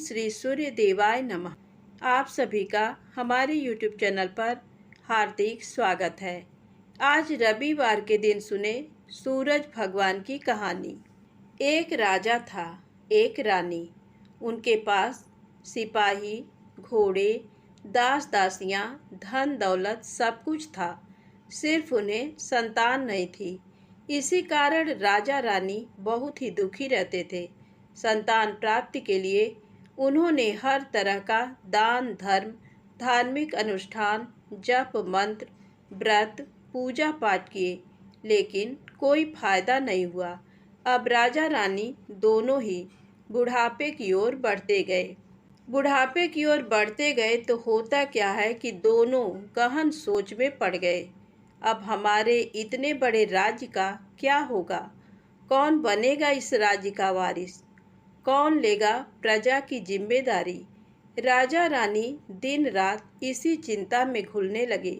श्री सूर्य देवाय नमः। आप सभी का हमारे YouTube चैनल पर हार्दिक स्वागत है। आज रविवार के दिन सुने सूरज भगवान की कहानी। एक राजा था, एक रानी। उनके पास सिपाही, घोड़े, दास दासियां, धन दौलत सब कुछ था। सिर्फ उन्हें संतान नहीं थी। इसी कारण राजा रानी बहुत ही दुखी रहते थे। संतान प्राप्ति के लिए उन्होंने हर तरह का दान धर्म, धार्मिक अनुष्ठान, जप मंत्र, व्रत, पूजा पाठ किए, लेकिन कोई फायदा नहीं हुआ। अब राजा रानी दोनों ही बुढ़ापे की ओर बढ़ते गए। बुढ़ापे की ओर बढ़ते गए तो होता क्या है कि दोनों गहन सोच में पड़ गए। अब हमारे इतने बड़े राज्य का क्या होगा? कौन बनेगा इस राज्य का वारिस? कौन लेगा प्रजा की जिम्मेदारी? राजा रानी दिन रात इसी चिंता में घुलने लगे।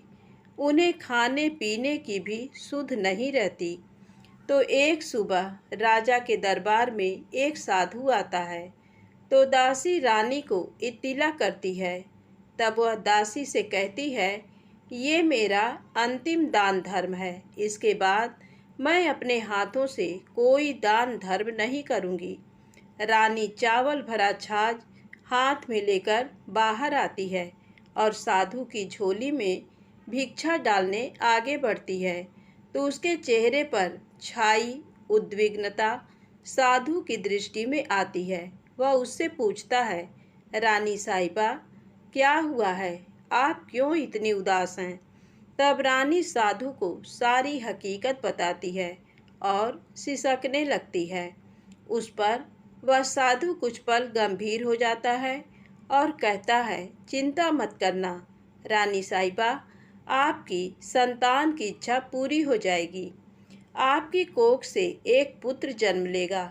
उन्हें खाने पीने की भी सुध नहीं रहती। तो एक सुबह राजा के दरबार में एक साधु आता है। तो दासी रानी को इत्तिला करती है। तब वह दासी से कहती है, ये मेरा अंतिम दान धर्म है। इसके बाद मैं अपने हाथों से कोई दान धर्म नहीं करूँगी। रानी चावल भरा छाछ हाथ में लेकर बाहर आती है और साधु की झोली में भिक्षा डालने आगे बढ़ती है। तो उसके चेहरे पर छाई उद्विग्नता साधु की दृष्टि में आती है। वह उससे पूछता है, रानी साहिबा, क्या हुआ है? आप क्यों इतनी उदास हैं? तब रानी साधु को सारी हकीकत बताती है और सिसकने लगती है। उस पर वह साधु कुछ पल गंभीर हो जाता है और कहता है, चिंता मत करना रानी साहिबा, आपकी संतान की इच्छा पूरी हो जाएगी। आपकी कोख से एक पुत्र जन्म लेगा।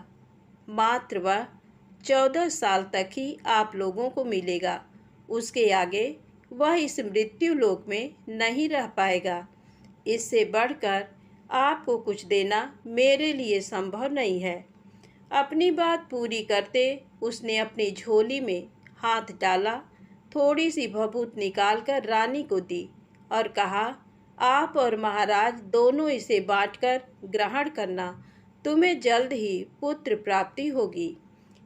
मात्र वह 14 साल तक ही आप लोगों को मिलेगा। उसके आगे वह इस मृत्यु लोक में नहीं रह पाएगा। इससे बढ़कर आपको कुछ देना मेरे लिए संभव नहीं है। अपनी बात पूरी करते उसने अपनी झोली में हाथ डाला, थोड़ी सी भभूत निकालकर रानी को दी और कहा, आप और महाराज दोनों इसे बांटकर ग्रहण करना। तुम्हें जल्द ही पुत्र प्राप्ति होगी।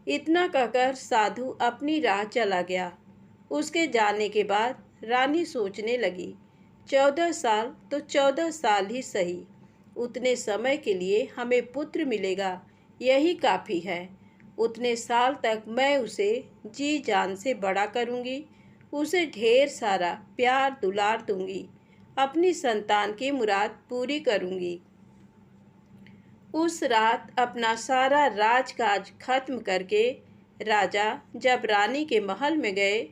इतना कहकर साधु अपनी राह चला गया। उसके जाने के बाद रानी सोचने लगी, 14 साल तो 14 साल ही सही। उतने समय के लिए हमें पुत्र मिलेगा, यही काफ़ी है। उतने साल तक मैं उसे जी जान से बड़ा करूँगी। उसे ढेर सारा प्यार दुलार दूँगी। अपनी संतान की मुराद पूरी करूँगी। उस रात अपना सारा राजकाज खत्म करके राजा जब रानी के महल में गए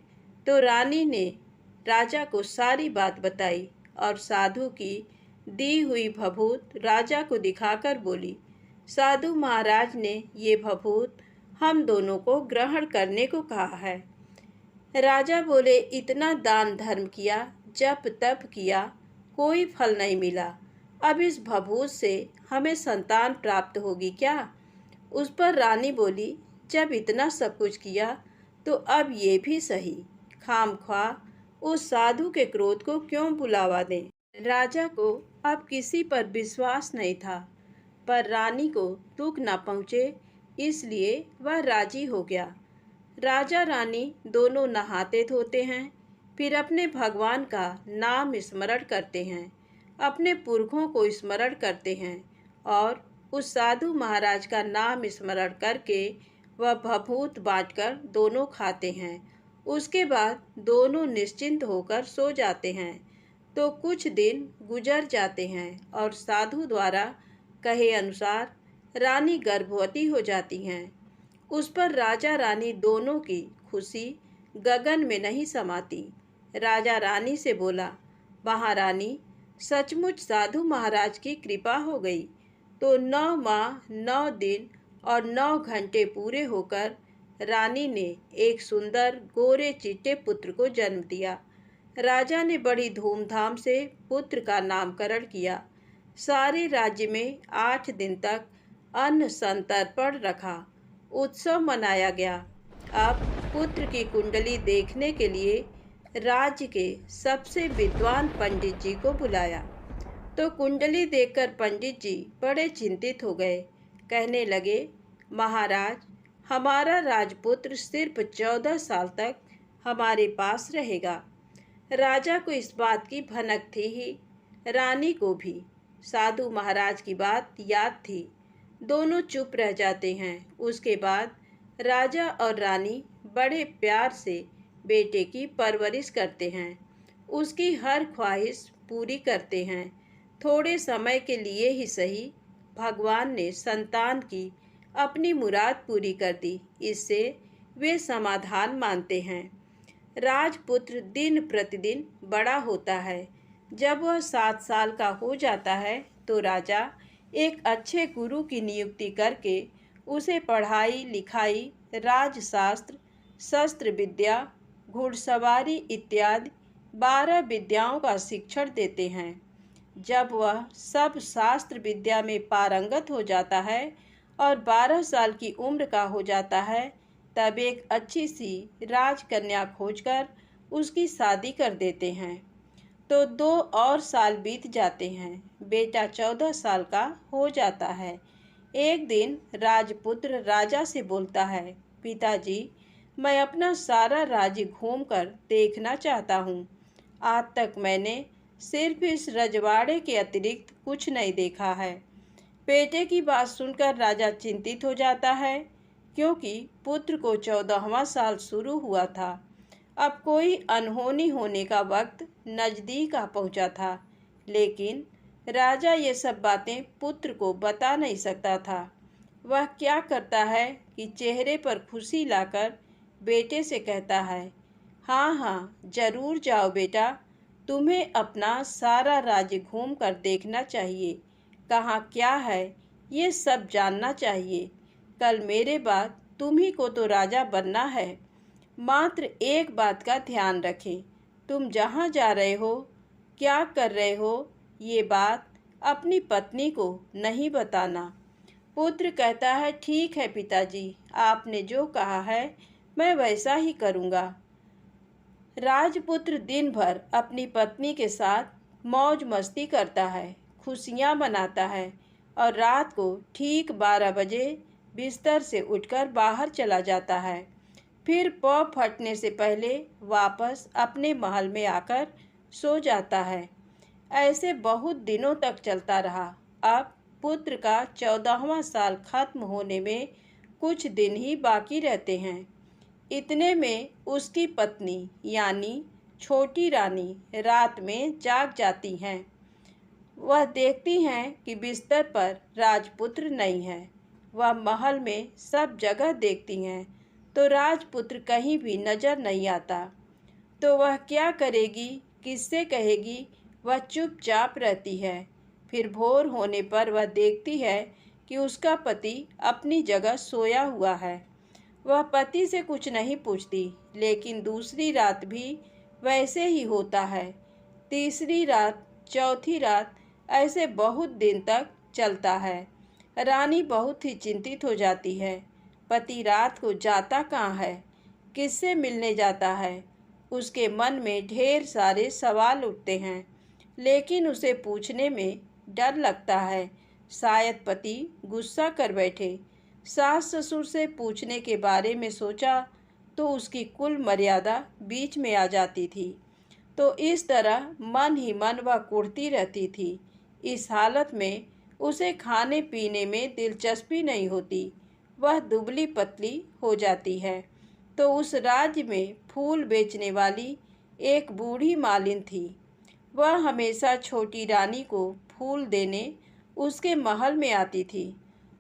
तो रानी ने राजा को सारी बात बताई और साधु की दी हुई भभूत राजा को दिखाकर बोली, साधु महाराज ने ये भभूत हम दोनों को ग्रहण करने को कहा है। राजा बोले, इतना दान धर्म किया, जप तप किया, कोई फल नहीं मिला। अब इस भभूत से हमें संतान प्राप्त होगी क्या? उस पर रानी बोली, जब इतना सब कुछ किया तो अब ये भी सही। खामख्वाह उस साधु के क्रोध को क्यों बुलावा दें? राजा को अब किसी पर विश्वास नहीं था, पर रानी को दुख न पहुँचे इसलिए वह राजी हो गया। राजा रानी दोनों नहाते धोते हैं, फिर अपने भगवान का नाम स्मरण करते हैं, अपने पुरखों को स्मरण करते हैं और उस साधु महाराज का नाम स्मरण करके वह भभूत बांटकर दोनों खाते हैं। उसके बाद दोनों निश्चिंत होकर सो जाते हैं। तो कुछ दिन गुजर जाते हैं और साधु द्वारा कहे अनुसार रानी गर्भवती हो जाती हैं। उस पर राजा रानी दोनों की खुशी गगन में नहीं समाती। राजा रानी से बोला, महारानी, सचमुच साधु महाराज की कृपा हो गई। तो 9 माह 9 दिन और 9 घंटे पूरे होकर रानी ने एक सुंदर गोरे चिट्टे पुत्र को जन्म दिया। राजा ने बड़ी धूमधाम से पुत्र का नामकरण किया। सारे राज्य में 8 दिन तक अन्न संतर्पण रखा, उत्सव मनाया गया। अब पुत्र की कुंडली देखने के लिए राज्य के सबसे विद्वान पंडित जी को बुलाया। तो कुंडली देखकर पंडित जी बड़े चिंतित हो गए। कहने लगे, महाराज, हमारा राजपुत्र सिर्फ 14 साल तक हमारे पास रहेगा। राजा को इस बात की भनक थी ही, रानी को भी। साधु महाराज की बात याद थी। दोनों चुप रह जाते हैं। उसके बाद राजा और रानी बड़े प्यार से बेटे की परवरिश करते हैं, उसकी हर ख्वाहिश पूरी करते हैं। थोड़े समय के लिए ही सही, भगवान ने संतान की अपनी मुराद पूरी कर दी। इससे वे समाधान मानते हैं। राजपुत्र दिन प्रतिदिन बड़ा होता है। जब वह 7 साल का हो जाता है तो राजा एक अच्छे गुरु की नियुक्ति करके उसे पढ़ाई लिखाई, राजशास्त्र, शस्त्र विद्या, घुड़सवारी इत्यादि 12 विद्याओं का शिक्षण देते हैं। जब वह सब शास्त्र विद्या में पारंगत हो जाता है और 12 साल की उम्र का हो जाता है, तब एक अच्छी सी राजकन्या खोजकर उसकी शादी कर देते हैं। तो 2 और साल बीत जाते हैं। बेटा 14 साल का हो जाता है। एक दिन राजपुत्र राजा से बोलता है, पिताजी, मैं अपना सारा राज्य घूमकर देखना चाहता हूँ। आज तक मैंने सिर्फ इस रजवाड़े के अतिरिक्त कुछ नहीं देखा है। बेटे की बात सुनकर राजा चिंतित हो जाता है, क्योंकि पुत्र को 14वां साल शुरू हुआ था। अब कोई अनहोनी होने का वक्त नज़दीक आ पहुंचा था, लेकिन राजा ये सब बातें पुत्र को बता नहीं सकता था। वह क्या करता है कि चेहरे पर खुशी लाकर बेटे से कहता है, हाँ हाँ, जरूर जाओ बेटा, तुम्हें अपना सारा राज्य घूम कर देखना चाहिए। कहाँ क्या है ये सब जानना चाहिए। कल मेरे बाद तुम्ही को तो राजा बनना है। मात्र एक बात का ध्यान रखें, तुम जहाँ जा रहे हो, क्या कर रहे हो, ये बात अपनी पत्नी को नहीं बताना। पुत्र कहता है, ठीक है पिताजी, आपने जो कहा है मैं वैसा ही करूँगा। राजपुत्र दिन भर अपनी पत्नी के साथ मौज मस्ती करता है, खुशियाँ मनाता है और रात को ठीक 12 बजे बिस्तर से उठकर बाहर चला जाता है। फिर पौ फटने से पहले वापस अपने महल में आकर सो जाता है। ऐसे बहुत दिनों तक चलता रहा। अब पुत्र का 14वां साल खत्म होने में कुछ दिन ही बाकी रहते हैं। इतने में उसकी पत्नी यानी छोटी रानी रात में जाग जाती हैं। वह देखती हैं कि बिस्तर पर राजपुत्र नहीं है। वह महल में सब जगह देखती हैं, तो राजपुत्र कहीं भी नजर नहीं आता। तो वह क्या करेगी, किससे कहेगी? वह चुपचाप रहती है। फिर भोर होने पर वह देखती है कि उसका पति अपनी जगह सोया हुआ है। वह पति से कुछ नहीं पूछती, लेकिन दूसरी रात भी वैसे ही होता है। तीसरी रात, चौथी रात, ऐसे बहुत दिन तक चलता है। रानी बहुत ही चिंतित हो जाती है। पति रात को जाता कहाँ है, किससे मिलने जाता है? उसके मन में ढेर सारे सवाल उठते हैं, लेकिन उसे पूछने में डर लगता है। शायद पति गुस्सा कर बैठे। सास ससुर से पूछने के बारे में सोचा तो उसकी कुल मर्यादा बीच में आ जाती थी। तो इस तरह मन ही मन वह कुढ़ती रहती थी। इस हालत में उसे खाने पीने में दिलचस्पी नहीं होती। वह दुबली पतली हो जाती है। तो उस राज्य में फूल बेचने वाली एक बूढ़ी मालिन थी। वह हमेशा छोटी रानी को फूल देने उसके महल में आती थी।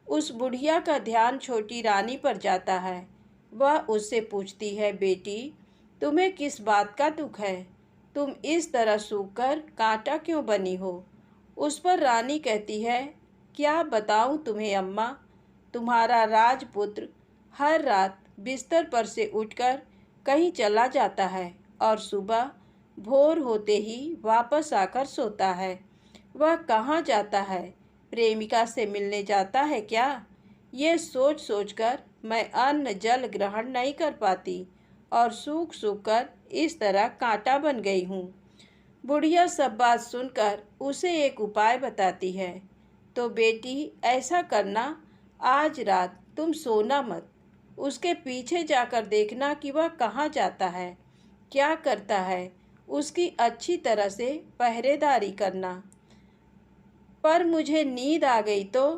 उस बुढ़िया का ध्यान छोटी रानी पर जाता है। वह उससे पूछती है, बेटी, तुम्हें किस बात का दुख है? तुम इस तरह सूखकर कांटा क्यों बनी हो? उस पर रानी कहती है, क्या बताऊं तुम्हें अम्मा, तुम्हारा राजपुत्र हर रात बिस्तर पर से उठकर कहीं चला जाता है और सुबह भोर होते ही वापस आकर सोता है। वह कहाँ जाता है? प्रेमिका से मिलने जाता है क्या? ये सोच सोचकर मैं अन्न जल ग्रहण नहीं कर पाती और सूख सूख कर इस तरह कांटा बन गई हूँ। बुढ़िया सब बात सुनकर उसे एक उपाय बताती है। तो बेटी ऐसा करना, आज रात तुम सोना मत, उसके पीछे जाकर देखना कि वह कहाँ जाता है, क्या करता है, उसकी अच्छी तरह से पहरेदारी करना। पर मुझे नींद आ गई तो?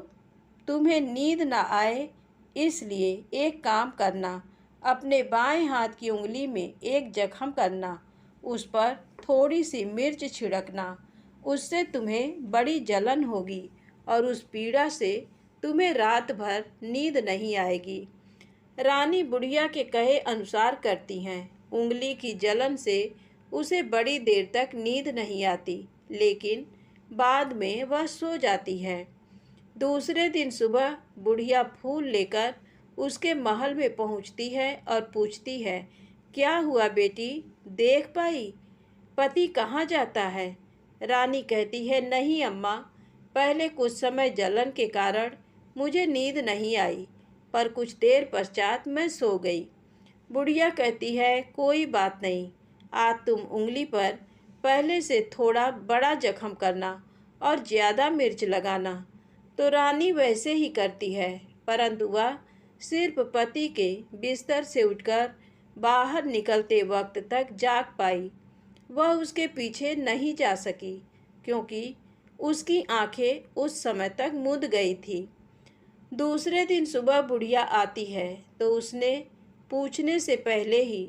तुम्हें नींद ना आए इसलिए एक काम करना, अपने बाएं हाथ की उंगली में एक जख्म करना, उस पर थोड़ी सी मिर्च छिड़कना, उससे तुम्हें बड़ी जलन होगी और उस पीड़ा से तुम्हें रात भर नींद नहीं आएगी। रानी बुढ़िया के कहे अनुसार करती हैं। उंगली की जलन से उसे बड़ी देर तक नींद नहीं आती, लेकिन बाद में वह सो जाती है। दूसरे दिन सुबह बुढ़िया फूल लेकर उसके महल में पहुंचती है और पूछती है, क्या हुआ बेटी, देख पाई पति कहाँ जाता है? रानी कहती है, नहीं अम्मा, पहले कुछ समय जलन के कारण मुझे नींद नहीं आई, पर कुछ देर पश्चात मैं सो गई। बुढ़िया कहती है, कोई बात नहीं, आज तुम उंगली पर पहले से थोड़ा बड़ा जख्म करना और ज़्यादा मिर्च लगाना। तो रानी वैसे ही करती है, परंतु वह सिर्फ पति के बिस्तर से उठकर बाहर निकलते वक्त तक जाग पाई। वह उसके पीछे नहीं जा सकी, क्योंकि उसकी आंखें उस समय तक मुद गई थी। दूसरे दिन सुबह बुढ़िया आती है तो उसने पूछने से पहले ही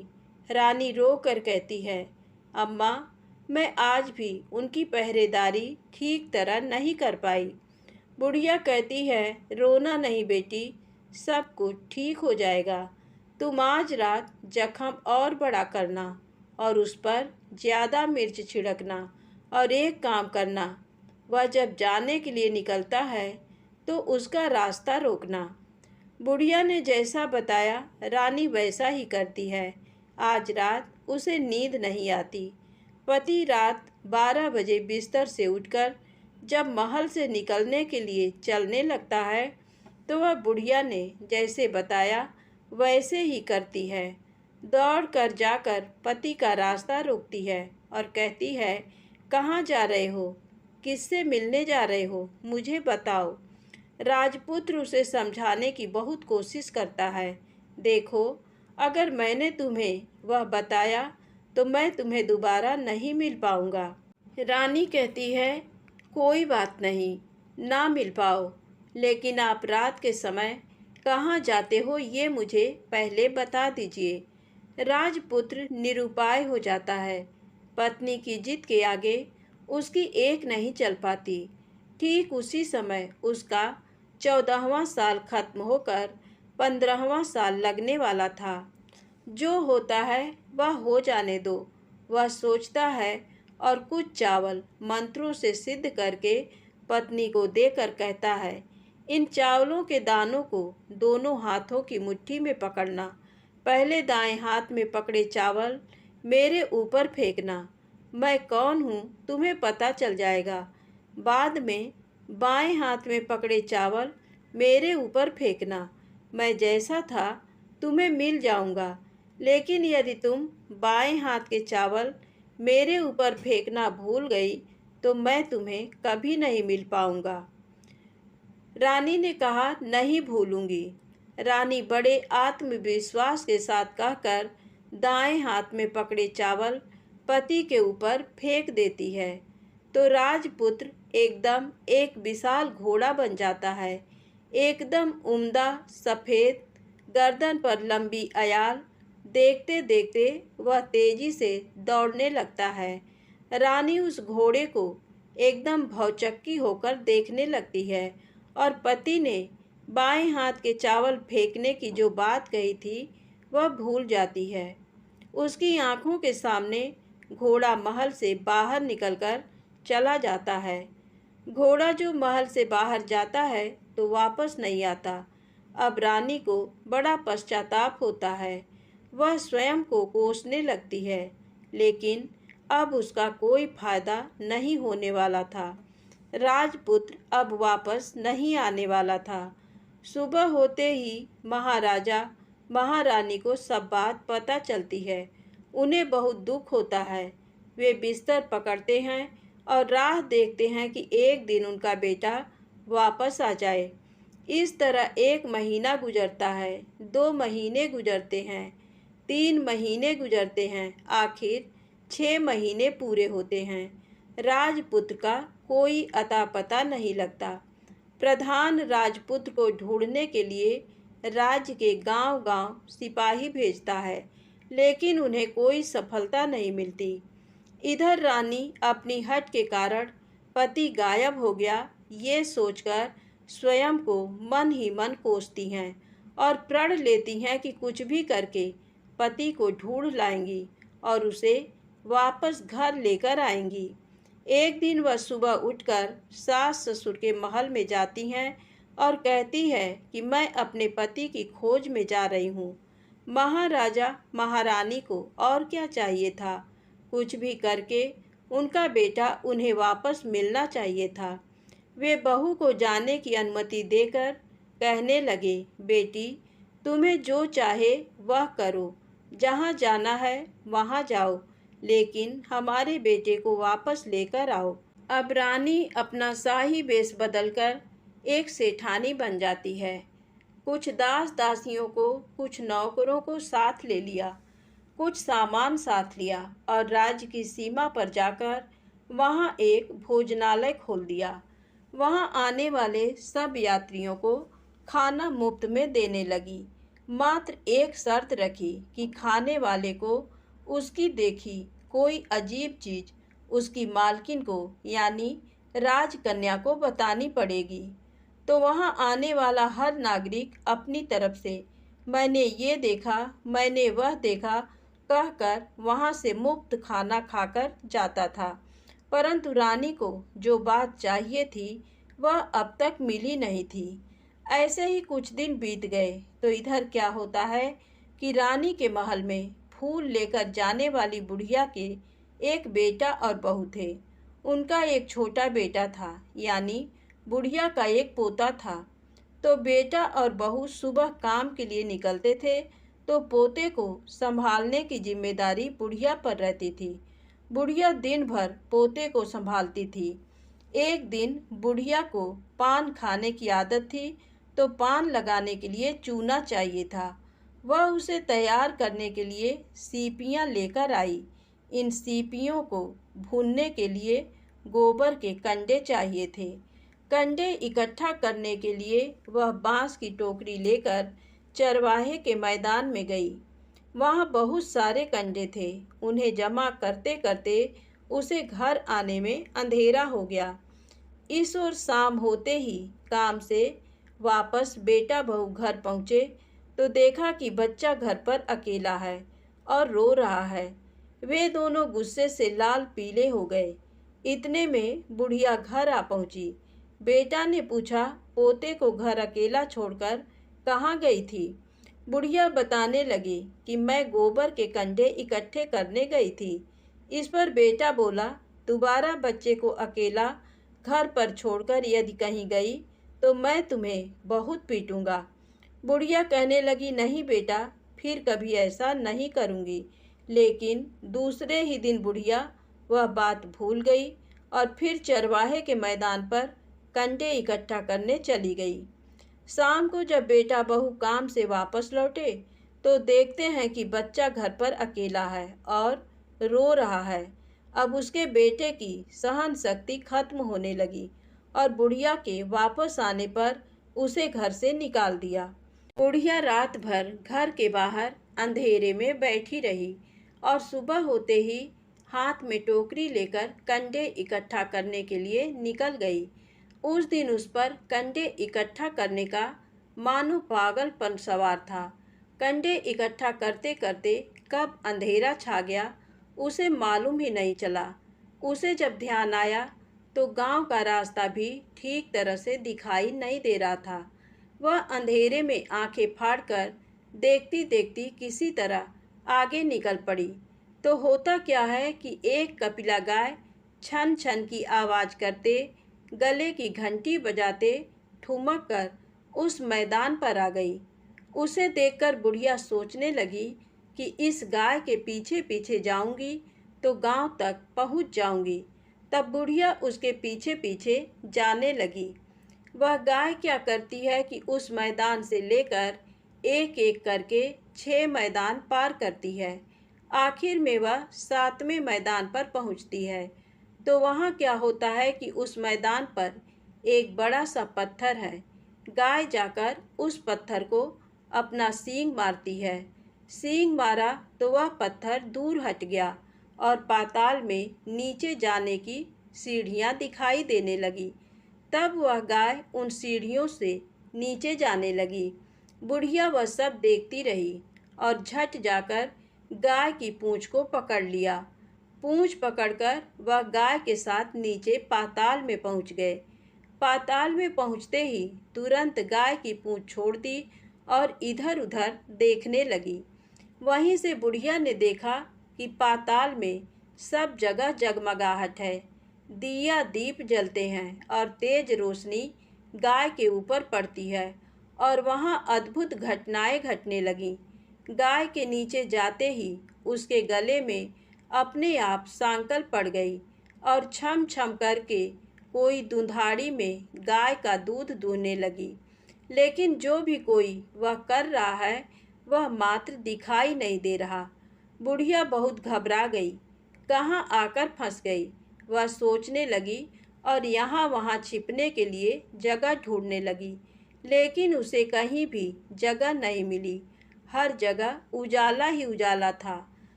रानी रो कर कहती है, अम्मा, मैं आज भी उनकी पहरेदारी ठीक तरह नहीं कर पाई। बुढ़िया कहती है, रोना नहीं बेटी, सब कुछ ठीक हो जाएगा। तुम आज रात जख्म और बड़ा करना और उस पर ज़्यादा मिर्च छिड़कना, और एक काम करना, वह जब जाने के लिए निकलता है तो उसका रास्ता रोकना। बुढ़िया ने जैसा बताया रानी वैसा ही करती है। आज रात उसे नींद नहीं आती। पति रात 12 बजे बिस्तर से उठकर जब महल से निकलने के लिए चलने लगता है तो वह बुढ़िया ने जैसे बताया वैसे ही करती है। दौड़ कर जाकर पति का रास्ता रोकती है और कहती है, कहाँ जा रहे हो, किससे मिलने जा रहे हो, मुझे बताओ। राजपुत्र उसे समझाने की बहुत कोशिश करता है। देखो, अगर मैंने तुम्हें वह बताया तो मैं तुम्हें दोबारा नहीं मिल पाऊंगा। रानी कहती है, कोई बात नहीं, ना मिल पाओ, लेकिन आप रात के समय कहाँ जाते हो ये मुझे पहले बता दीजिए। राजपुत्र निरुपाय हो जाता है। पत्नी की जिद के आगे उसकी एक नहीं चल पाती। ठीक उसी समय उसका 14वां साल खत्म होकर 15वां साल लगने वाला था। जो होता है वह हो जाने दो, वह सोचता है और कुछ चावल मंत्रों से सिद्ध करके पत्नी को देकर कहता है, इन चावलों के दानों को दोनों हाथों की मुट्ठी में पकड़ना। पहले दाएं हाथ में पकड़े चावल मेरे ऊपर फेंकना। मैं कौन हूँ तुम्हें पता चल जाएगा। बाद में बाएं हाथ में पकड़े चावल मेरे ऊपर फेंकना। मैं जैसा था तुम्हें मिल जाऊंगा, लेकिन यदि तुम बाएं हाथ के चावल मेरे ऊपर फेंकना भूल गई तो मैं तुम्हें कभी नहीं मिल पाऊंगा। रानी ने कहा, नहीं भूलूंगी। रानी बड़े आत्मविश्वास के साथ कहकर दाएं हाथ में पकड़े चावल पति के ऊपर फेंक देती है तो राजपुत्र एकदम एक विशाल घोड़ा बन जाता है। एकदम उम्दा, सफ़ेद, गर्दन पर लंबी अयाल। देखते देखते वह तेजी से दौड़ने लगता है। रानी उस घोड़े को एकदम भौचक्की होकर देखने लगती है और पति ने बाएं हाथ के चावल फेंकने की जो बात कही थी वह भूल जाती है। उसकी आंखों के सामने घोड़ा महल से बाहर निकलकर चला जाता है। घोड़ा जो महल से बाहर जाता है तो वापस नहीं आता। अब रानी को बड़ा पश्चाताप होता है। वह स्वयं को कोसने लगती है, लेकिन अब उसका कोई फायदा नहीं होने वाला था। राजपुत्र अब वापस नहीं आने वाला था। सुबह होते ही महाराजा महारानी को सब बात पता चलती है। उन्हें बहुत दुख होता है। वे बिस्तर पकड़ते हैं और राह देखते हैं कि एक दिन उनका बेटा वापस आ जाए। इस तरह 1 महीना गुजरता है, 2 महीने गुजरते हैं, 3 महीने गुजरते हैं, आखिर 6 महीने पूरे होते हैं। राजपुत्र का कोई अता पता नहीं लगता। प्रधान राजपुत्र को ढूंढने के लिए राज्य के गांव-गांव सिपाही भेजता है, लेकिन उन्हें कोई सफलता नहीं मिलती। इधर रानी अपनी हठ के कारण पति गायब हो गया ये सोचकर स्वयं को मन ही मन कोसती हैं और प्रण लेती हैं कि कुछ भी करके पति को ढूंढ लाएंगी और उसे वापस घर लेकर आएंगी। एक दिन वह सुबह उठकर सास ससुर के महल में जाती हैं और कहती है कि मैं अपने पति की खोज में जा रही हूँ। महाराजा महारानी को और क्या चाहिए था, कुछ भी करके उनका बेटा उन्हें वापस मिलना चाहिए था। वे बहू को जाने की अनुमति देकर कहने लगे, बेटी तुम्हें जो चाहे वह करो, जहाँ जाना है वहाँ जाओ, लेकिन हमारे बेटे को वापस लेकर आओ। अब रानी अपना शाही वेश बदलकर एक सेठानी बन जाती है। कुछ दास दासियों को, कुछ नौकरों को साथ ले लिया, कुछ सामान साथ लिया और राज्य की सीमा पर जाकर वहाँ एक भोजनालय खोल दिया। वहाँ आने वाले सब यात्रियों को खाना मुफ्त में देने लगी। मात्र एक शर्त रखी कि खाने वाले को उसकी देखी कोई अजीब चीज उसकी मालकिन को यानी राजकन्या को बतानी पड़ेगी। तो वहाँ आने वाला हर नागरिक अपनी तरफ से मैंने ये देखा, मैंने वह देखा कहकर वहाँ से मुफ्त खाना खाकर जाता था। परंतु रानी को जो बात चाहिए थी वह अब तक मिली नहीं थी। ऐसे ही कुछ दिन बीत गए तो इधर क्या होता है कि रानी के महल में फूल लेकर जाने वाली बुढ़िया के एक बेटा और बहू थे। उनका एक छोटा बेटा था, यानी बुढ़िया का एक पोता था। तो बेटा और बहू सुबह काम के लिए निकलते थे तो पोते को संभालने की जिम्मेदारी बुढ़िया पर रहती थी। बुढ़िया दिन भर पोते को संभालती थी। एक दिन बुढ़िया को पान खाने की आदत थी तो पान लगाने के लिए चूना चाहिए था। वह उसे तैयार करने के लिए सीपियाँ लेकर आई। इन सीपियों को भूनने के लिए गोबर के कंडे चाहिए थे। कंडे इकट्ठा करने के लिए वह बांस की टोकरी लेकर चरवाहे के मैदान में गई। वहाँ बहुत सारे कंडे थे। उन्हें जमा करते करते उसे घर आने में अंधेरा हो गया। इस ओर शाम होते ही काम से वापस बेटा बहू घर पहुँचे तो देखा कि बच्चा घर पर अकेला है और रो रहा है। वे दोनों गुस्से से लाल पीले हो गए। इतने में बुढ़िया घर आ पहुँची। बेटा ने पूछा, पोते को घर अकेला छोड़कर कहाँ गई थी? बुढ़िया बताने लगी कि मैं गोबर के कंडे इकट्ठे करने गई थी। इस पर बेटा बोला, दोबारा बच्चे को अकेला घर पर छोड़कर यदि कहीं गई तो मैं तुम्हें बहुत पीटूंगा। बुढ़िया कहने लगी, नहीं बेटा, फिर कभी ऐसा नहीं करूंगी। लेकिन दूसरे ही दिन बुढ़िया वह बात भूल गई और फिर चरवाहे के मैदान पर कंडे इकट्ठा करने चली गई। शाम को जब बेटा बहू काम से वापस लौटे तो देखते हैं कि बच्चा घर पर अकेला है और रो रहा है। अब उसके बेटे की सहन शक्ति खत्म होने लगी और बुढ़िया के वापस आने पर उसे घर से निकाल दिया। बुढ़िया रात भर घर के बाहर अंधेरे में बैठी रही और सुबह होते ही हाथ में टोकरी लेकर कंडे इकट्ठा करने के लिए निकल गई। उस दिन उस पर कंडे इकट्ठा करने का मानो पागलपन सवार था। कंडे इकट्ठा करते करते कब अंधेरा छा गया उसे मालूम ही नहीं चला। उसे जब ध्यान आया तो गांव का रास्ता भी ठीक तरह से दिखाई नहीं दे रहा था। वह अंधेरे में आंखें फाड़कर देखती देखती किसी तरह आगे निकल पड़ी। तो होता क्या है कि एक कपिला गाय छन छन की आवाज़ करते, गले की घंटी बजाते ठुमक कर उस मैदान पर आ गई। उसे देखकर बुढ़िया सोचने लगी कि इस गाय के पीछे पीछे जाऊंगी तो गांव तक पहुंच जाऊंगी। तब बुढ़िया उसके पीछे पीछे जाने लगी। वह गाय क्या करती है कि उस मैदान से लेकर एक एक करके 6 मैदान पार करती है। आखिर में वह 7वें मैदान पर पहुंचती है। तो वहाँ क्या होता है कि उस मैदान पर एक बड़ा सा पत्थर है। गाय जाकर उस पत्थर को अपना सींग मारती है। सींग मारा तो वह पत्थर दूर हट गया और पाताल में नीचे जाने की सीढ़ियाँ दिखाई देने लगी। तब वह गाय उन सीढ़ियों से नीचे जाने लगी। बुढ़िया वह सब देखती रही और झट जाकर गाय की पूँछ को पकड़ लिया। पूँछ पकड़कर वह गाय के साथ नीचे पाताल में पहुंच गए। पाताल में पहुंचते ही तुरंत गाय की पूँछ छोड़ दी और इधर उधर देखने लगी। वहीं से बुढ़िया ने देखा कि पाताल में सब जगह जगमगाहट है। दिया दीप जलते हैं और तेज रोशनी गाय के ऊपर पड़ती है और वहाँ अद्भुत घटनाएं घटने लगीं। गाय के नीचे जाते ही उसके गले में अपने आप सांकल पड़ गई और छम छम करके कोई दुधाड़ी में गाय का दूध दूहने लगी। लेकिन जो भी कोई वह कर रहा है वह मात्र दिखाई नहीं दे रहा। बुढ़िया बहुत घबरा गई, कहाँ आकर फंस गई। वह सोचने लगी और यहाँ वहाँ छिपने के लिए जगह ढूंढने लगी, लेकिन उसे कहीं भी जगह नहीं मिली। हर जगह उजाला ही उजाला था।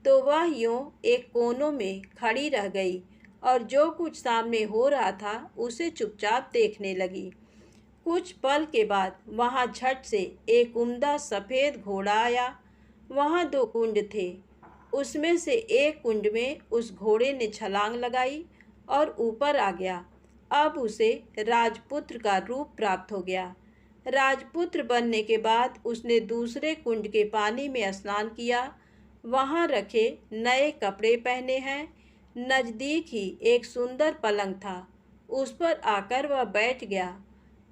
तो वह यूँ एक कोनों में खड़ी रह गई और जो कुछ सामने हो रहा था उसे चुपचाप देखने लगी। कुछ पल के बाद वहाँ झट से एक उम्दा सफ़ेद घोड़ा आया। वहाँ 2 कुंड थे। उसमें से एक कुंड में उस घोड़े ने छलांग लगाई और ऊपर आ गया। अब उसे राजपुत्र का रूप प्राप्त हो गया। राजपुत्र बनने के बाद उसने दूसरे कुंड के पानी में स्नान किया। वहाँ रखे नए कपड़े पहने हैं। नज़दीक ही एक सुंदर पलंग था, उस पर आकर वह बैठ गया।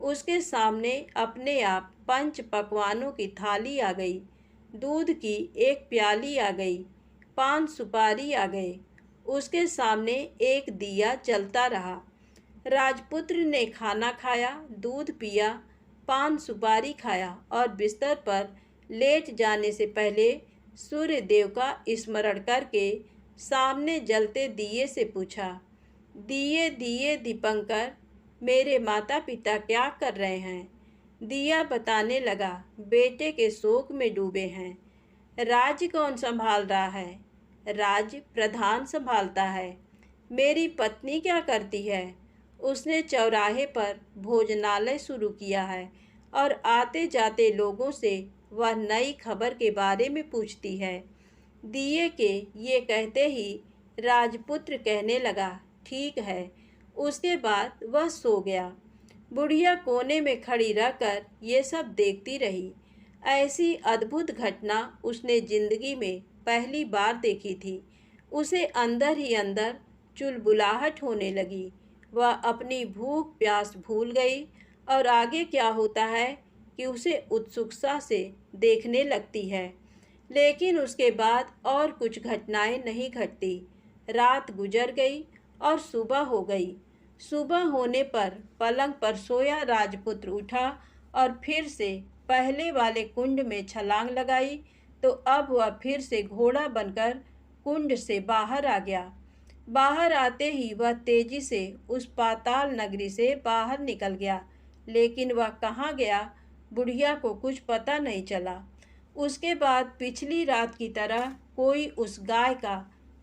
उसके सामने अपने आप 5 पकवानों की थाली आ गई। दूध की एक प्याली आ गई। 5 सुपारी आ गए। उसके सामने एक दिया जलता रहा। राजपुत्र ने खाना खाया, दूध पिया, 5 सुपारी खाया और बिस्तर पर लेट जाने से पहले सूर्य देव का स्मरण करके सामने जलते दिए से पूछा, दिए दिए दीपंकर, मेरे माता पिता क्या कर रहे हैं? दिया बताने लगा, बेटे के शोक में डूबे हैं। राज्य कौन संभाल रहा है? राज्य प्रधान संभालता है। मेरी पत्नी क्या करती है? उसने चौराहे पर भोजनालय शुरू किया है और आते जाते लोगों से वह नई खबर के बारे में पूछती है। दिए के ये कहते ही राजपुत्र कहने लगा, ठीक है। उसके बाद वह सो गया। बुढ़िया कोने में खड़ी रहकर ये सब देखती रही। ऐसी अद्भुत घटना उसने जिंदगी में पहली बार देखी थी। उसे अंदर ही अंदर चुलबुलाहट होने लगी। वह अपनी भूख प्यास भूल गई और आगे क्या होता है कि उसे उत्सुकता से देखने लगती है। लेकिन उसके बाद और कुछ घटनाएं नहीं घटती। रात गुजर गई और सुबह हो गई। सुबह होने पर पलंग पर सोया राजपुत्र उठा और फिर से पहले वाले कुंड में छलांग लगाई। तो अब वह फिर से घोड़ा बनकर कुंड से बाहर आ गया। बाहर आते ही वह तेजी से उस पाताल नगरी से बाहर निकल गया। लेकिन वह कहाँ गया, बुढ़िया को कुछ पता नहीं चला। उसके बाद पिछली रात की तरह कोई उस गाय का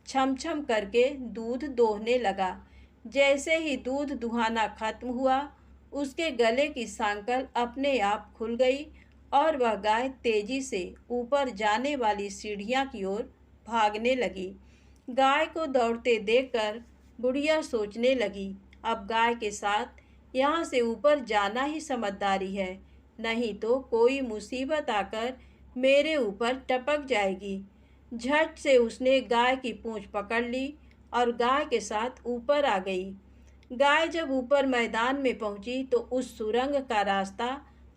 छम छम करके दूध दोहने लगा। जैसे ही दूध दुहाना खत्म हुआ, उसके गले की सांकल अपने आप खुल गई और वह गाय तेजी से ऊपर जाने वाली सीढ़ियाँ की ओर भागने लगी। गाय को दौड़ते देखकर बुढ़िया सोचने लगी, अब गाय के साथ यहाँ से ऊपर जाना ही समझदारी है, नहीं तो कोई मुसीबत आकर मेरे ऊपर टपक जाएगी। झट से उसने गाय की पूँछ पकड़ ली और गाय के साथ ऊपर आ गई। गाय जब ऊपर मैदान में पहुंची तो उस सुरंग का रास्ता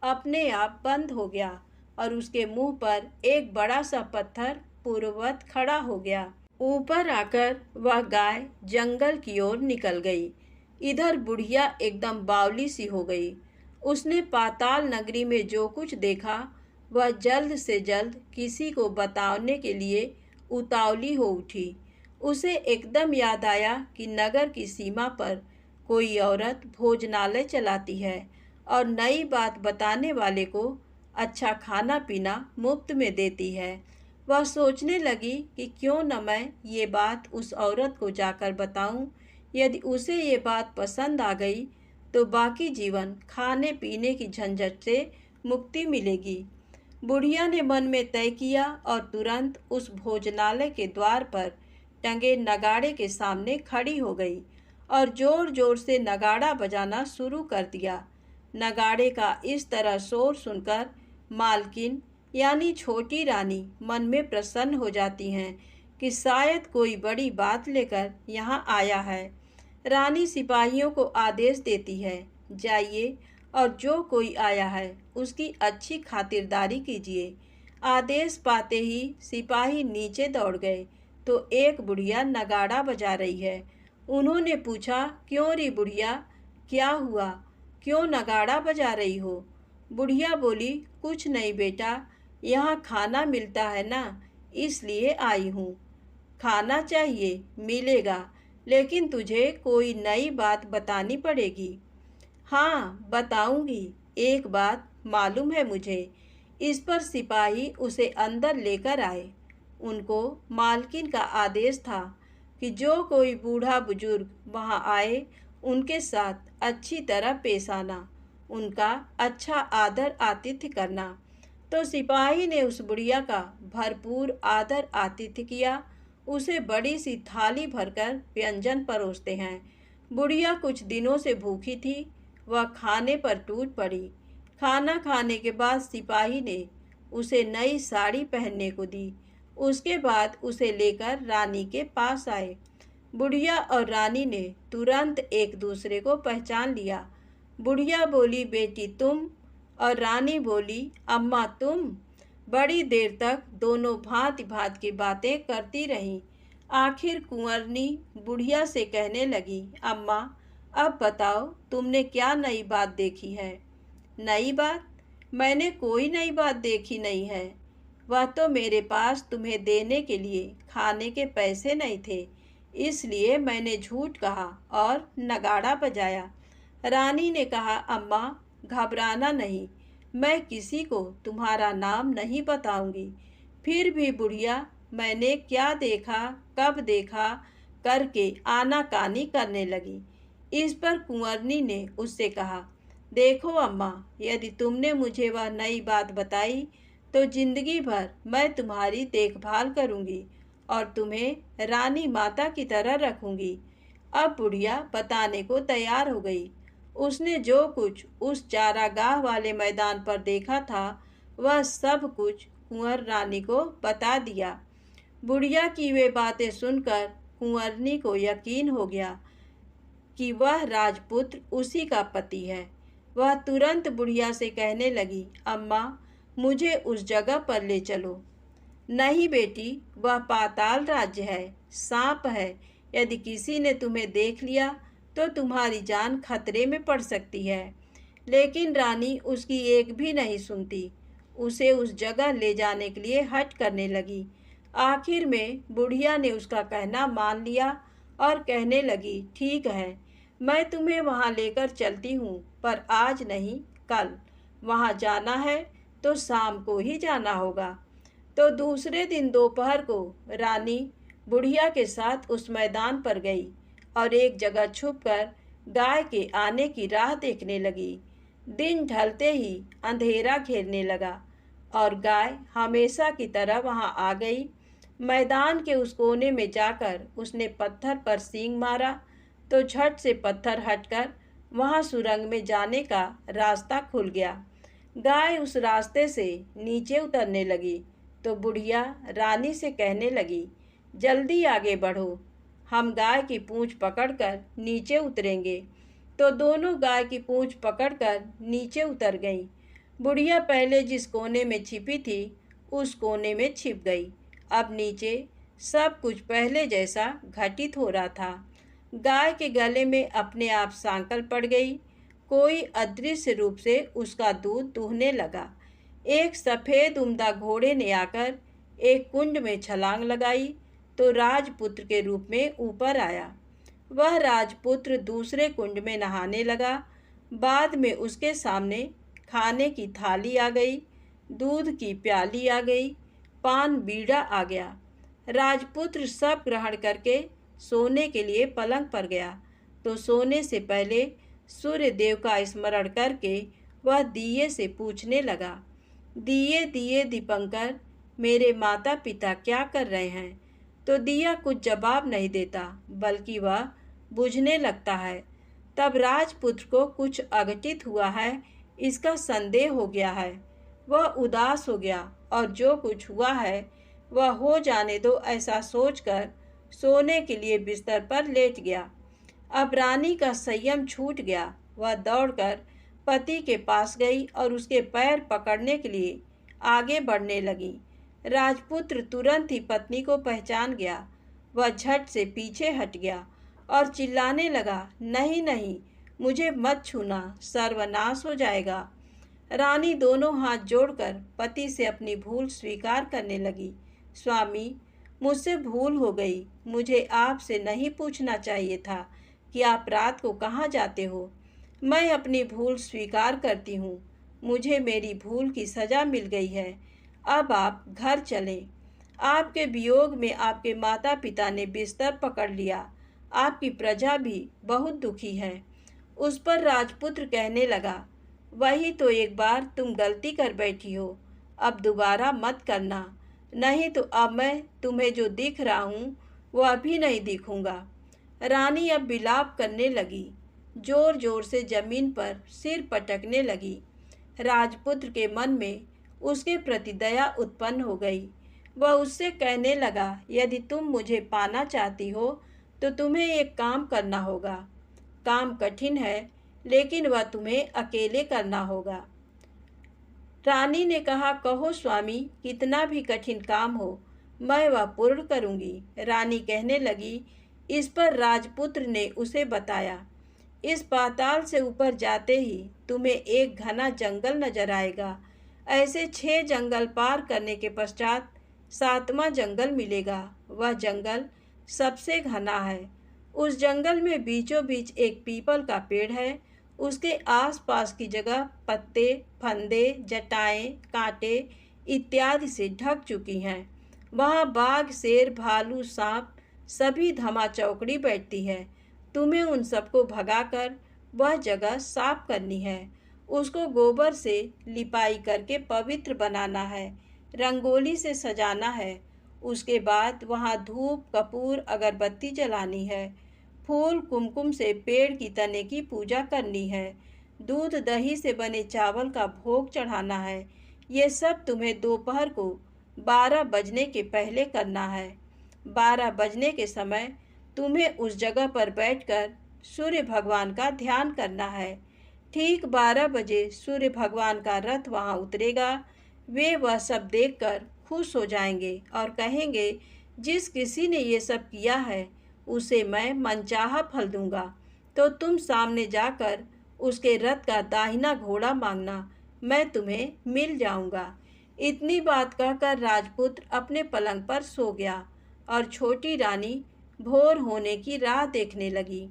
अपने आप बंद हो गया और उसके मुंह पर एक बड़ा सा पत्थर पूर्ववत खड़ा हो गया। ऊपर आकर वह गाय जंगल की ओर निकल गई। इधर बुढ़िया एकदम बावली सी हो गई। उसने पाताल नगरी में जो कुछ देखा वह जल्द से जल्द किसी को बताने के लिए उतावली हो उठी। उसे एकदम याद आया कि नगर की सीमा पर कोई औरत भोजनालय चलाती है और नई बात बताने वाले को अच्छा खाना पीना मुफ्त में देती है। वह सोचने लगी कि क्यों न मैं ये बात उस औरत को जाकर बताऊं। यदि उसे ये बात पसंद आ गई तो बाकी जीवन खाने पीने की झंझट से मुक्ति मिलेगी। बुढ़िया ने मन में तय किया और तुरंत उस भोजनालय के द्वार पर टंगे नगाड़े के सामने खड़ी हो गई और जोर जोर से नगाड़ा बजाना शुरू कर दिया। नगाड़े का इस तरह शोर सुनकर मालकिन यानी छोटी रानी मन में प्रसन्न हो जाती हैं कि शायद कोई बड़ी बात लेकर यहाँ आया है। रानी सिपाहियों को आदेश देती है, जाइए और जो कोई आया है उसकी अच्छी खातिरदारी कीजिए। आदेश पाते ही सिपाही नीचे दौड़ गए तो एक बुढ़िया नगाड़ा बजा रही है। उन्होंने पूछा, क्यों री बुढ़िया, क्या हुआ, क्यों नगाड़ा बजा रही हो? बुढ़िया बोली, कुछ नहीं बेटा, यहाँ खाना मिलता है ना, इसलिए आई हूँ। खाना चाहिए, मिलेगा, लेकिन तुझे कोई नई बात बतानी पड़ेगी। हाँ बताऊंगी, एक बात मालूम है मुझे। इस पर सिपाही उसे अंदर लेकर आए। उनको मालकिन का आदेश था कि जो कोई बूढ़ा बुजुर्ग वहाँ आए उनके साथ अच्छी तरह पेश आना, उनका अच्छा आदर आतिथ्य करना। तो सिपाही ने उस बुढ़िया का भरपूर आदर आतिथ्य किया। उसे बड़ी सी थाली भरकर व्यंजन परोसते हैं। बुढ़िया कुछ दिनों से भूखी थी, वह खाने पर टूट पड़ी। खाना खाने के बाद सिपाही ने उसे नई साड़ी पहनने को दी। उसके बाद उसे लेकर रानी के पास आए। बुढ़िया और रानी ने तुरंत एक दूसरे को पहचान लिया। बुढ़िया बोली, बेटी तुम? और रानी बोली, अम्मा तुम? बड़ी देर तक दोनों भांति भांति की बातें करती रहीं। आखिर कुंवरनी बुढ़िया से कहने लगी, अम्मा अब बताओ तुमने क्या नई बात देखी है? नई बात? मैंने कोई नई बात देखी नहीं है। वह तो मेरे पास तुम्हें देने के लिए खाने के पैसे नहीं थे, इसलिए मैंने झूठ कहा और नगाड़ा बजाया। रानी ने कहा, अम्मा घबराना नहीं, मैं किसी को तुम्हारा नाम नहीं बताऊंगी। फिर भी बुढ़िया मैंने क्या देखा, कब देखा करके आनाकानी करने लगी। इस पर कुंवरनी ने उससे कहा, देखो अम्मा, यदि तुमने मुझे वह नई बात बताई तो जिंदगी भर मैं तुम्हारी देखभाल करूंगी और तुम्हें रानी माता की तरह रखूंगी। अब बुढ़िया बताने को तैयार हो गई। उसने जो कुछ उस चारागाह वाले मैदान पर देखा था वह सब कुछ कुंवर रानी को बता दिया। बुढ़िया की वे बातें सुनकर कुंवरनी को यकीन हो गया कि वह राजपुत्र उसी का पति है। वह तुरंत बुढ़िया से कहने लगी, अम्मा मुझे उस जगह पर ले चलो। नहीं बेटी, वह पाताल राज्य है, सांप है। यदि किसी ने तुम्हें देख लिया तो तुम्हारी जान खतरे में पड़ सकती है। लेकिन रानी उसकी एक भी नहीं सुनती। उसे उस जगह ले जाने के लिए हठ करने लगी। आखिर में बुढ़िया ने उसका कहना मान लिया और कहने लगी, ठीक है, मैं तुम्हें वहाँ लेकर चलती हूँ, पर आज नहीं कल। वहाँ जाना है तो शाम को ही जाना होगा। तो दूसरे दिन दोपहर को रानी बुढ़िया के साथ उस मैदान पर गई और एक जगह छुपकर गाय के आने की राह देखने लगी। दिन ढलते ही अंधेरा घेरने लगा और गाय हमेशा की तरह वहाँ आ गई। मैदान के उस कोने में जाकर उसने पत्थर पर सींग मारा तो झट से पत्थर हटकर वहाँ सुरंग में जाने का रास्ता खुल गया। गाय उस रास्ते से नीचे उतरने लगी तो बुढ़िया रानी से कहने लगी, जल्दी आगे बढ़ो, हम गाय की पूंछ पकड़कर नीचे उतरेंगे। तो दोनों गाय की पूंछ पकड़कर नीचे उतर गईं। बुढ़िया पहले जिस कोने में छिपी थी उस कोने में छिप गई। अब नीचे सब कुछ पहले जैसा घटित हो रहा था। गाय के गले में अपने आप सांकल पड़ गई। कोई अदृश्य रूप से उसका दूध दूहने लगा। एक सफ़ेद उम्दा घोड़े ने आकर एक कुंड में छलांग लगाई तो राजपुत्र के रूप में ऊपर आया। वह राजपुत्र दूसरे कुंड में नहाने लगा। बाद में उसके सामने खाने की थाली आ गई, दूध की प्याली आ गई, पान बीड़ा आ गया। राजपुत्र सब ग्रहण करके सोने के लिए पलंग पर गया तो सोने से पहले सूर्य देव का स्मरण करके वह दिए से पूछने लगा, दिए दिए दीपंकर, मेरे माता पिता क्या कर रहे हैं? तो दिया कुछ जवाब नहीं देता, बल्कि वह बुझने लगता है। तब राजपुत्र को कुछ अघटित हुआ है इसका संदेह हो गया है। वह उदास हो गया और जो कुछ हुआ है वह हो जाने दो ऐसा सोचकर सोने के लिए बिस्तर पर लेट गया। अब रानी का संयम छूट गया। वह दौड़कर पति के पास गई और उसके पैर पकड़ने के लिए आगे बढ़ने लगी। राजपुत्र तुरंत ही पत्नी को पहचान गया। वह झट से पीछे हट गया और चिल्लाने लगा, नहीं नहीं, मुझे मत छूना, सर्वनाश हो जाएगा। रानी दोनों हाथ जोड़कर पति से अपनी भूल स्वीकार करने लगी। स्वामी, मुझसे भूल हो गई। मुझे आपसे नहीं पूछना चाहिए था कि आप रात को कहाँ जाते हो। मैं अपनी भूल स्वीकार करती हूँ। मुझे मेरी भूल की सज़ा मिल गई है। अब आप घर चलें। आपके वियोग में आपके माता पिता ने बिस्तर पकड़ लिया। आपकी प्रजा भी बहुत दुखी है। उस पर राजपुत्र कहने लगा, वही तो एक बार तुम गलती कर बैठी हो, अब दोबारा मत करना, नहीं तो अब मैं तुम्हें जो दिख रहा हूँ वो अभी नहीं दिखूँगा। रानी अब विलाप करने लगी, जोर जोर से जमीन पर सिर पटकने लगी। राजपुत्र के मन में उसके प्रति दया उत्पन्न हो गई। वह उससे कहने लगा, यदि तुम मुझे पाना चाहती हो तो तुम्हें एक काम करना होगा। काम कठिन है, लेकिन वह तुम्हें अकेले करना होगा। रानी ने कहा, कहो स्वामी, कितना भी कठिन काम हो मैं वह पूर्ण करूंगी। रानी कहने लगी। इस पर राजपुत्र ने उसे बताया, इस पाताल से ऊपर जाते ही तुम्हें एक घना जंगल नजर आएगा। ऐसे 6 जंगल पार करने के पश्चात 7वां जंगल मिलेगा। वह जंगल सबसे घना है। उस जंगल में बीचों बीच एक पीपल का पेड़ है। उसके आसपास की जगह पत्ते, फंदे, जटाएं, कांटे इत्यादि से ढक चुकी हैं। वहाँ बाघ, शेर, भालू, सांप सभी धमा चौकड़ी बैठती है। तुम्हें उन सबको भगाकर वह जगह साफ करनी है। उसको गोबर से लिपाई करके पवित्र बनाना है, रंगोली से सजाना है। उसके बाद वहाँ धूप, कपूर, अगरबत्ती जलानी है। फूल, कुमकुम से पेड़ की तने की पूजा करनी है। दूध, दही से बने चावल का भोग चढ़ाना है। ये सब तुम्हें दोपहर को 12 बजने के पहले करना है। 12 बजने के समय तुम्हें उस जगह पर बैठकर सूर्य भगवान का ध्यान करना है। ठीक 12 बजे सूर्य भगवान का रथ वहाँ उतरेगा। वे वह सब देखकर खुश हो जाएंगे और कहेंगे, जिस किसी ने ये सब किया है उसे मैं मनचाहा फल दूंगा। तो तुम सामने जाकर उसके रथ का दाहिना घोड़ा मांगना, मैं तुम्हें मिल जाऊंगा। इतनी बात कहकर राजपुत्र अपने पलंग पर सो गया और छोटी रानी भोर होने की राह देखने लगी।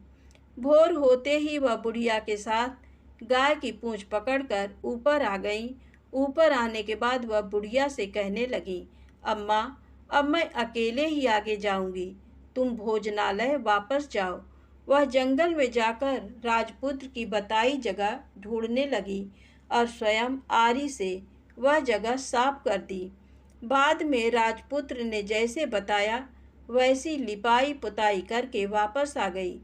भोर होते ही वह बुढ़िया के साथ गाय की पूंछ पकड़कर ऊपर आ गई। ऊपर आने के बाद वह बुढ़िया से कहने लगी, अम्मा, अब मैं अकेले ही आगे जाऊंगी, तुम भोजनालय वापस जाओ। वह जंगल में जाकर राजपुत्र की बताई जगह ढूंढने लगी और स्वयं आरी से वह जगह साफ कर दी। बाद में राजपुत्र ने जैसे बताया वैसी लिपाई पुताई करके वापस आ गई।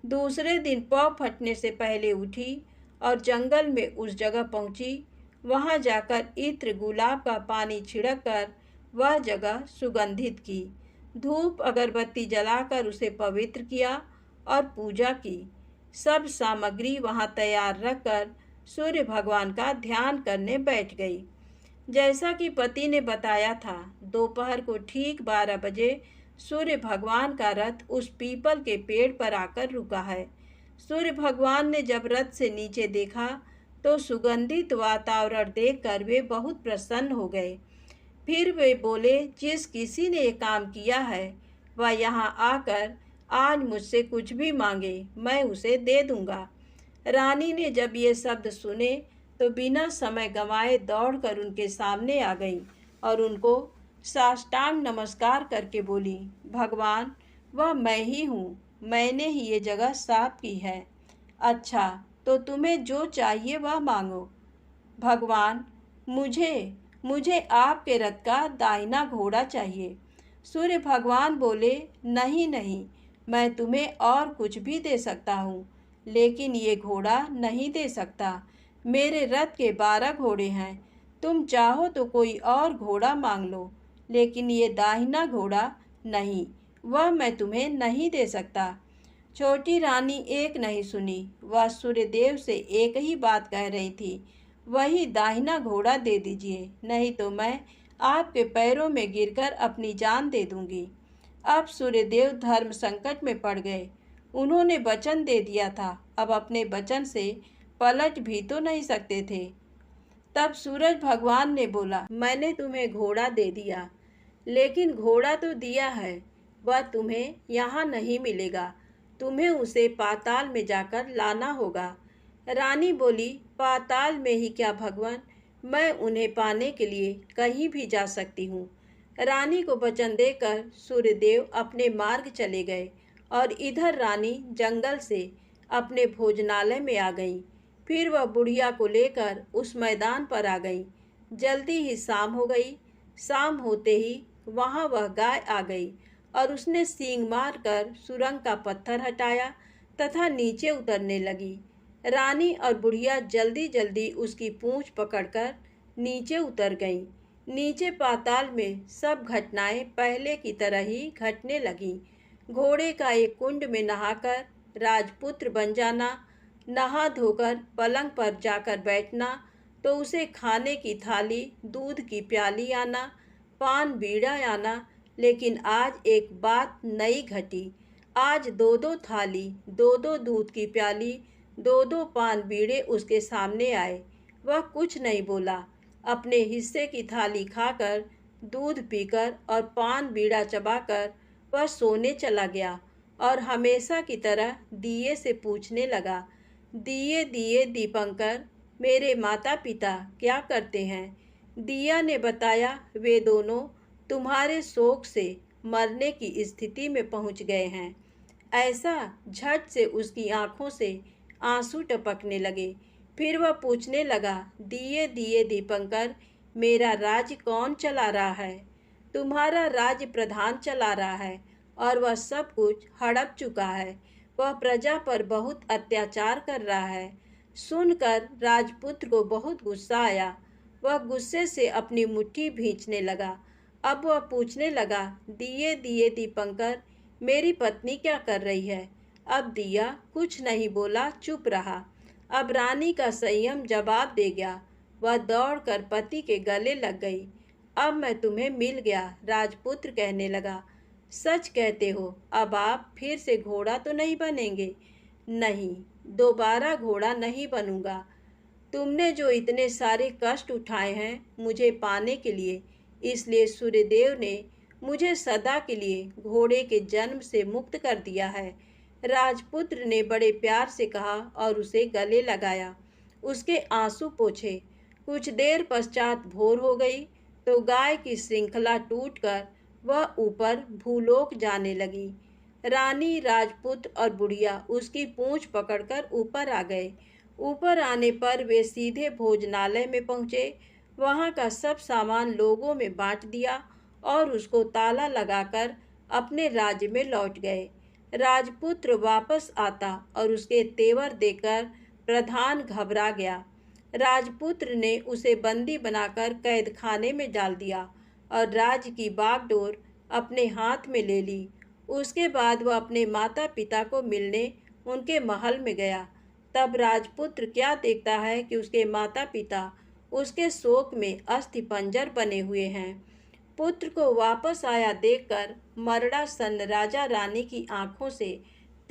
दूसरे दिन पौ फटने से पहले उठी और जंगल में उस जगह पहुंची। वहां जाकर इत्र, गुलाब का पानी छिड़क कर वह जगह सुगंधित की। धूप अगरबत्ती जलाकर उसे पवित्र किया और पूजा की। सब सामग्री वहां तैयार रखकर सूर्य भगवान का ध्यान करने बैठ गई। जैसा कि पति ने बताया था, दोपहर को ठीक 12 बजे सूर्य भगवान का रथ उस पीपल के पेड़ पर आकर रुका है। सूर्य भगवान ने जब रथ से नीचे देखा तो सुगंधित वातावरण देखकर वे बहुत प्रसन्न हो गए। फिर वे बोले, जिस किसी ने ये काम किया है वह यहाँ आकर आज मुझसे कुछ भी मांगे, मैं उसे दे दूंगा। रानी ने जब ये शब्द सुने तो बिना समय गंवाए दौड़कर उनके सामने आ गई और उनको साष्टांग नमस्कार करके बोली, भगवान, वह मैं ही हूँ, मैंने ही ये जगह साफ की है। अच्छा, तो तुम्हें जो चाहिए वह मांगो। भगवान, मुझे आपके रथ का दाहिना घोड़ा चाहिए। सूर्य भगवान बोले, नहीं नहीं, मैं तुम्हें और कुछ भी दे सकता हूँ, लेकिन ये घोड़ा नहीं दे सकता। मेरे रथ के 12 घोड़े हैं, तुम चाहो तो कोई और घोड़ा मांग लो, लेकिन ये दाहिना घोड़ा नहीं, वह मैं तुम्हें नहीं दे सकता। छोटी रानी एक नहीं सुनी, वह सूर्यदेव से एक ही बात कह रही थी, वही दाहिना घोड़ा दे दीजिए, नहीं तो मैं आपके पैरों में गिरकर अपनी जान दे दूंगी। अब सूर्यदेव धर्म संकट में पड़ गए। उन्होंने वचन दे दिया था, अब अपने वचन से पलट भी तो नहीं सकते थे। तब सूरज भगवान ने बोला, मैंने तुम्हें घोड़ा दे दिया, लेकिन घोड़ा तो दिया है, वह तुम्हें यहाँ नहीं मिलेगा, तुम्हें उसे पाताल में जाकर लाना होगा। रानी बोली, पाताल में ही क्या भगवान, मैं उन्हें पाने के लिए कहीं भी जा सकती हूँ। रानी को वचन देकर सूर्यदेव अपने मार्ग चले गए और इधर रानी जंगल से अपने भोजनालय में आ गई। फिर वह बुढ़िया को लेकर उस मैदान पर आ गई। जल्दी ही शाम हो गई। शाम होते ही वहाँ वह गाय आ गई और उसने सींग मारकर सुरंग का पत्थर हटाया तथा नीचे उतरने लगी। रानी और बुढ़िया जल्दी जल्दी उसकी पूंछ पकड़कर नीचे उतर गईं। नीचे पाताल में सब घटनाएं पहले की तरह ही घटने लगीं। घोड़े का एक कुंड में नहाकर राजपुत्र बन जाना, नहा धोकर पलंग पर जाकर बैठना, तो उसे खाने की थाली, दूध की प्याली आना, पान बीड़ा आना। लेकिन आज एक बात नई घटी। आज 2-2 थाली, 2-2 दूध की प्याली, 2-2 पान बीड़े उसके सामने आए। वह कुछ नहीं बोला। अपने हिस्से की थाली खाकर, दूध पीकर और पान बीड़ा चबाकर वह सोने चला गया और हमेशा की तरह दिए से पूछने लगा, दिए दिए दीपंकर, मेरे माता पिता क्या करते हैं? दिया ने बताया, वे दोनों तुम्हारे शोक से मरने की स्थिति में पहुंच गए हैं। ऐसा झट से उसकी आंखों से आंसू टपकने लगे। फिर वह पूछने लगा, दिए दिए दीपंकर, मेरा राज्य कौन चला रहा है? तुम्हारा राज्य प्रधान चला रहा है और वह सब कुछ हड़प चुका है। वह प्रजा पर बहुत अत्याचार कर रहा है। सुनकर राजपुत्र को बहुत गुस्सा आया। वह गुस्से से अपनी मुट्ठी भींचने लगा। अब वह पूछने लगा, दिए दिए दीपंकर, मेरी पत्नी क्या कर रही है? अब दिया कुछ नहीं बोला, चुप रहा। अब रानी का संयम जवाब दे गया। वह दौड़कर पति के गले लग गई। अब मैं तुम्हें मिल गया, राजपुत्र कहने लगा। सच कहते हो, अब आप फिर से घोड़ा तो नहीं बनेंगे? नहीं, दोबारा घोड़ा नहीं बनूंगा। तुमने जो इतने सारे कष्ट उठाए हैं मुझे पाने के लिए, इसलिए सूर्यदेव ने मुझे सदा के लिए घोड़े के जन्म से मुक्त कर दिया है। राजपुत्र ने बड़े प्यार से कहा और उसे गले लगाया, उसके आंसू पोंछे। कुछ देर पश्चात भोर हो गई तो गाय की श्रृंखला टूटकर वह ऊपर भूलोक जाने लगी। रानी, राजपुत्र और बुढ़िया उसकी पूंछ पकड़कर ऊपर आ गए। ऊपर आने पर वे सीधे भोजनालय में पहुँचे। वहाँ का सब सामान लोगों में बांट दिया और उसको ताला लगाकर अपने राज्य में लौट गए। राजपुत्र वापस आता और उसके तेवर देखकर प्रधान घबरा गया। राजपुत्र ने उसे बंदी बनाकर कैद खाने में डाल दिया और राज्य की बागडोर अपने हाथ में ले ली। उसके बाद वह अपने माता पिता को मिलने उनके महल में गया। तब राजपुत्र क्या देखता है कि उसके माता पिता उसके शोक में अस्थिपंजर बने हुए हैं। पुत्र को वापस आया देखकर मरड़ा सन राजा रानी की आंखों से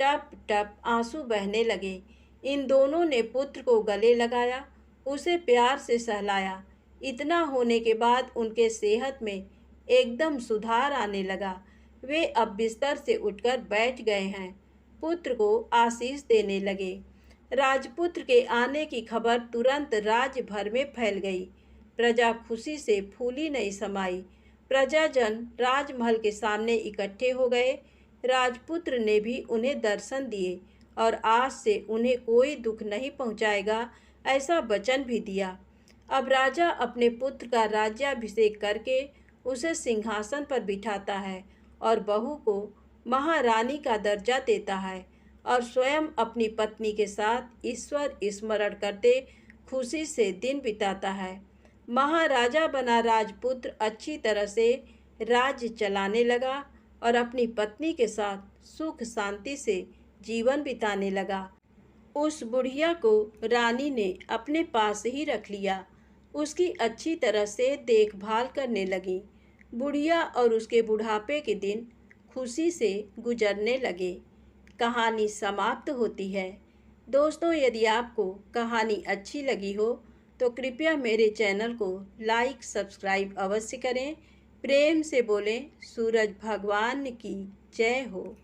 टप टप आंसू बहने लगे। इन दोनों ने पुत्र को गले लगाया, उसे प्यार से सहलाया। इतना होने के बाद उनके सेहत में एकदम सुधार आने लगा। वे अब बिस्तर से उठकर बैठ गए हैं, पुत्र को आशीष देने लगे। राजपुत्र के आने की खबर तुरंत राज्य भर में फैल गई। प्रजा खुशी से फूली नहीं समाई। प्रजाजन राजमहल के सामने इकट्ठे हो गए। राजपुत्र ने भी उन्हें दर्शन दिए और आज से उन्हें कोई दुख नहीं पहुंचाएगा, ऐसा वचन भी दिया। अब राजा अपने पुत्र का राज्याभिषेक करके उसे सिंहासन पर बिठाता है और बहू को महारानी का दर्जा देता है और स्वयं अपनी पत्नी के साथ ईश्वर स्मरण करते खुशी से दिन बिताता है। महाराजा बना राजपुत्र अच्छी तरह से राज्य चलाने लगा और अपनी पत्नी के साथ सुख शांति से जीवन बिताने लगा। उस बुढ़िया को रानी ने अपने पास ही रख लिया। उसकी अच्छी तरह से देखभाल करने लगी। बुढ़िया और उसके बुढ़ापे के दिन खुशी से गुजरने लगे। कहानी समाप्त होती है। दोस्तों, यदि आपको कहानी अच्छी लगी हो तो कृपया मेरे चैनल को लाइक सब्सक्राइब अवश्य करें। प्रेम से बोलें सूरज भगवान की जय हो।